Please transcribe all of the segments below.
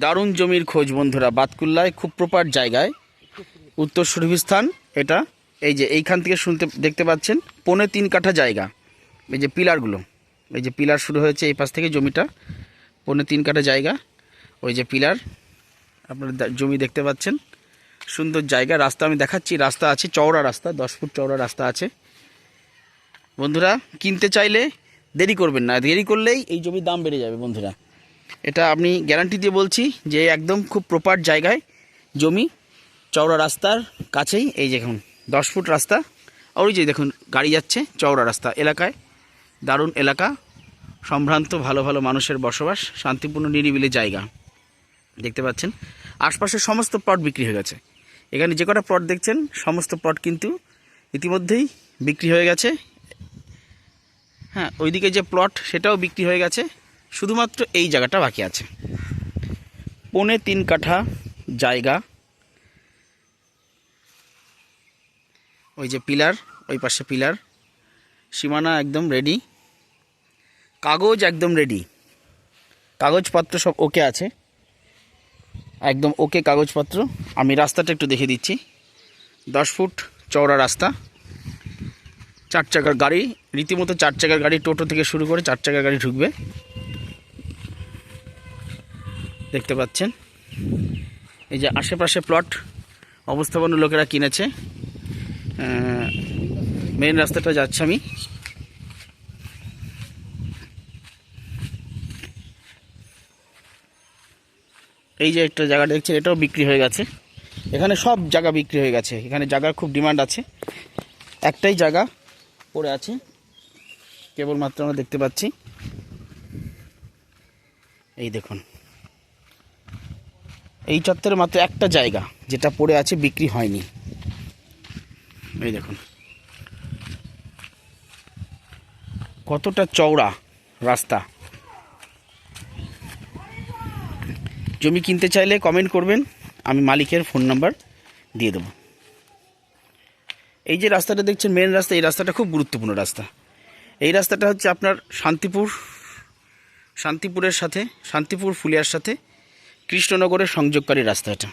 দারুণ জমির খোঁজ বন্ধুরা, বাতকুল্লায় খুব প্রপার জায়গায়, উত্তর সুরভিস্থান এটা। এই যে এইখান থেকে দেখতে পাচ্ছেন 3.25 কাঠা জায়গা। এই যে পিলারগুলো, এই যে পিলার শুরু হয়েছে এই পাশ থেকে, জমিটা 3.25 কাঠা জায়গা। ওই যে পিলার, আপনারা জমি দেখতে পাচ্ছেন, সুন্দর জায়গা। রাস্তা আমি দেখাচ্ছি, রাস্তা আছে, চওড়া রাস্তা, 10 ফুট চওড়া রাস্তা আছে। বন্ধুরা কিনতে চাইলে দেরি করবেন না, দেরি করলেই এই জমির দাম বেড়ে যাবে বন্ধুরা। এটা আপনি গ্যারান্টি দিয়ে বলছি যে একদম খুব প্রপার জায়গায় জমি, চওড়া রাস্তার কাছেই। এই দেখুন 10 ফুট রাস্তা, আর ওই যে দেখুন গাড়ি যাচ্ছে, চওড়া রাস্তা। এলাকায় দারুণ এলাকা, সম্ভ্রান্ত, ভালো ভালো মানুষের বসবাস, শান্তিপূর্ণ নিরিবিলি জায়গা দেখতে পাচ্ছেন। আশপাশের সমস্ত প্লট বিক্রি হয়ে গেছে। এখানে যে কটা প্লট দেখছেন সমস্ত প্লট কিন্তু ইতিমধ্যেই বিক্রি হয়ে গেছে। হ্যাঁ, ওইদিকে যে প্লট সেটাও বিক্রি হয়ে গেছে, শুধুমাত্র এই জায়গাটা বাকি আছে। 3.25 কাঠা জায়গা। ওই যে পিলার, ওই পাশে পিলার, সীমানা একদম রেডি, কাগজ একদম রেডি, কাগজপত্র সব ওকে আছে, একদম ওকে কাগজপত্র। আমি রাস্তাটা একটু দেখে দিচ্ছি। 10 ফুট চওড়া রাস্তা, 4 চাকার গাড়ি, রীতিমতো 4 চাকার গাড়ি, টোটো থেকে শুরু করে 4 চাকার গাড়ি ঢুকবে, দেখতে পাচ্ছেন। এই যে আশেপাশে প্লট অবস্থাপন্ন লোকেরা কিনেছে। মেন রাস্তাটা যাচ্ছে আমি। এই যে একটা জায়গা দেখছেন, এটাও বিক্রি হয়ে গেছে। এখানে সব জায়গা বিক্রি হয়ে গেছে, এখানে জায়গার খুব ডিমান্ড আছে। একটাই জায়গা পড়ে আছে কেবলমাত্র আমরা দেখতে পাচ্ছি। এই দেখুন, এই চত্বরে মাত্র একটা জায়গা যেটা পড়ে আছে, বিক্রি হয়নি। এই দেখুন কতটা চওড়া রাস্তা। জমি কিনতে চাইলে কমেন্ট করবেন, আমি মালিকের ফোন নাম্বার দিয়ে দেবো। এই যে রাস্তাটা দেখছেন মেন রাস্তা, এই রাস্তাটা খুব গুরুত্বপূর্ণ রাস্তা। এই রাস্তাটা হচ্ছে আপনার শান্তিপুরের সাথে, শান্তিপুর ফুলিয়ার সাথে কৃষ্ণনগরের সংযোগকারী রাস্তা এটা।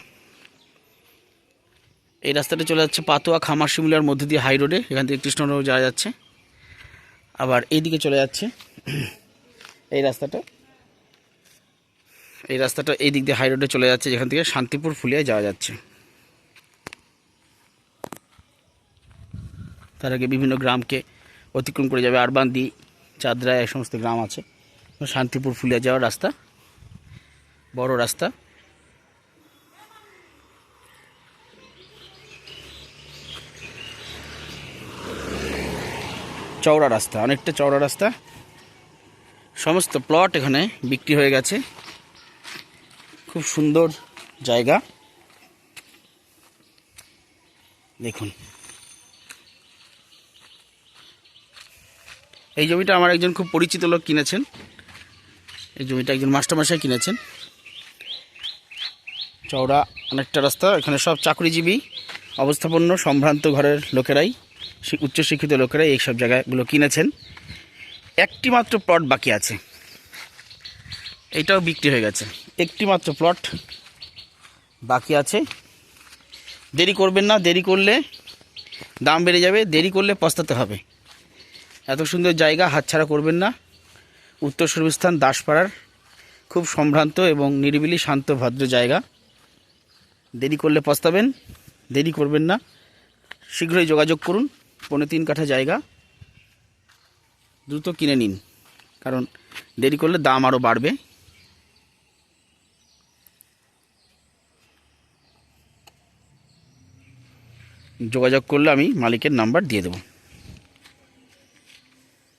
এই রাস্তাটা চলে যাচ্ছে পাতোয়া খামারশিমুলার মধ্যে দিয়ে হাই রোডে, এখান থেকে কৃষ্ণনগর যাওয়া যাচ্ছে। আবার এইদিকে চলে যাচ্ছে এই রাস্তাটা, এই দিক দিয়ে হাই রোডে চলে যাচ্ছে, যেখান থেকে শান্তিপুর ফুলিয়া যাওয়া যাচ্ছে। তার আগে বিভিন্ন গ্রামকে অতিক্রম করে যাবে, আরবান্দি, চাঁদরা, এই সমস্ত গ্রাম আছে। শান্তিপুর ফুলিয়া যাওয়ার রাস্তা, বড় রাস্তা। চওড়া রাস্তা, অনেকটা চওড়া রাস্তা। সমস্ত প্লট এখানে বিক্রি হয়ে গেছে। খুব সুন্দর জায়গা দেখুন। এই জমিটা আমার একজন খুব পরিচিত লোক কিনেছেন। এই জমিটা একজন মাস্টারমশাই কিনেছেন। চওড়া অনেকটা রাস্তা, এখানে সব চাকরিজীবী, অবস্থাপন্ন, সম্ভ্রান্ত ঘরের লোকেরাই, উচ্চশিক্ষিত লোকেরাই এই সব জায়গাগুলো কিনেছেন। একটি মাত্র প্লট বাকি আছে, এইটাও বিক্রি হয়ে গেছে। একটি মাত্র প্লট বাকি আছে। দেরি করবেন না, দেরি করলে দাম বেড়ে যাবে, দেরি করলে পস্তাতে হবে। এত সুন্দর জায়গা হাতছাড়া করবেন না। উত্তর সুরভিস্থান দাসপাড়ার খুব সম্ভ্রান্ত এবং নিরিবিলি শান্ত ভদ্র জায়গা। দেরি করলে পস্তাবেন, দেরি করবেন না, শীঘ্রই যোগাযোগ করুন। 3.25 কাঠা জায়গা, দ্রুত কিনে নিন, কারণ দেরি করলে দাম আরও বাড়বে। যোগাযোগ করলে আমি মালিকের নাম্বার দিয়ে দেবো।